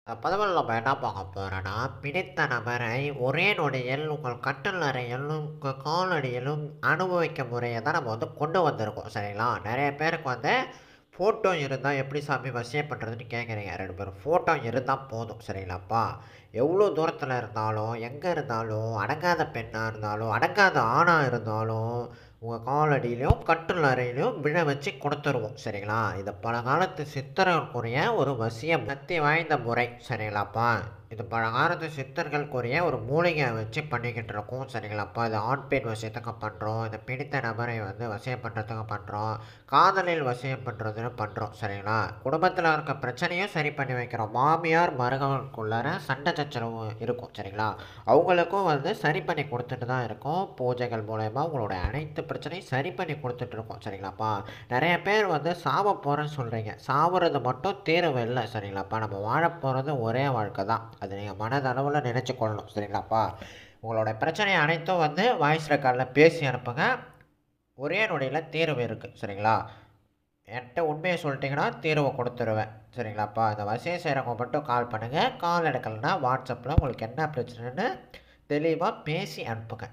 முதல்ல நம்ம என்ன பார்க்க போறோம்னா, பிடித்த நபரை ஒரே நொடியில் உங்கள் கட்டில் அறையிலும், உங்கள் காலடியிலும் அனுபவிக்கும் முறைய தான் நம்ம வந்து கொண்டு வந்திருக்கோம். சரிங்களா? நெறைய பேருக்கு வந்து ஃபோட்டோ இருந்தா எப்படி சாமி வசியம் பண்றதுன்னு கேட்குறீங்க. 2 பேரும் ஃபோட்டோ இருந்தா போதும். சரிங்களாப்பா? எவ்வளோ தூரத்தில இருந்தாலும், எங்க இருந்தாலும், அடங்காத பெண்ணா இருந்தாலும், அடங்காத ஆணா இருந்தாலும், உங்க காலடியிலயும், கட்டில் அறையிலயும் விழ வச்சு குடுத்துருவோம். சரிங்களா? இது பழங்காலத்து சித்தர்களுக்குரிய ஒரு வசியம். சக்தி வாய்ந்த முறை. சரிங்களாப்பா? இது பழங்காலத்து சித்தர்களுக்குரிய ஒரு மூலிகைய வச்சு பண்ணிக்கிட்டு இருக்கோம். சரிங்களாப்பா? இது ஆண், பெண் வசியத்துக்கு பண்றோம். இந்த பிடித்த நபரை வந்து வசியம் பண்றதுக்கு பண்றோம். காதலில் வசியம் பண்றதுன்னு பண்றோம். சரிங்களா? குடும்பத்தில இருக்க பிரச்சனையும் சரி பண்ணி வைக்கிறோம். மாமியார், மருமகளுக்குள்ளார சண்டை சச்சரவு இருக்கும். சரிங்களா? அவங்களுக்கும் வந்து சரி பண்ணி குடுத்துட்டு தான் இருக்கோம். பூஜைகள் மூலியமா உங்களுடைய அனைத்து பிரச்சனையும் சரி பண்ணி குடுத்துட்டு இருக்கோம். சரிங்களாப்பா? நெறைய பேர் வந்து சாவ போறேன்னு சொல்றீங்க. சாவுறது மட்டும் தீர்வு இல்ல. சரிங்களாப்பா? நம்ம வாழப் போறது ஒரே வாழ்க்கை தான். அது நீங்க மனதளவுல நினைச்சுக்கொள்ளணும். சரிங்களாப்பா? உங்களோட பிரச்சனை அனைத்தும் வந்து வாய்ஸ் ரெக்கார்ட்ல பேசி அனுப்புங்க. ஒரே நொடியில தீர்வு இருக்கு. சரிங்களா? என்ட்ட உண்மைய சொல்லிட்டீங்கன்னா, தீர்வு குடுத்துருவேன். சரிங்களாப்பா? இந்த வசியம் செய்றவங்க மட்டும் கால் பண்ணுங்க. கால் எடுக்கலன்னா, WhatsAppல உங்களுக்கு என்ன பிரச்சனைன்னு தெளிவா பேசி அனுப்புங்க.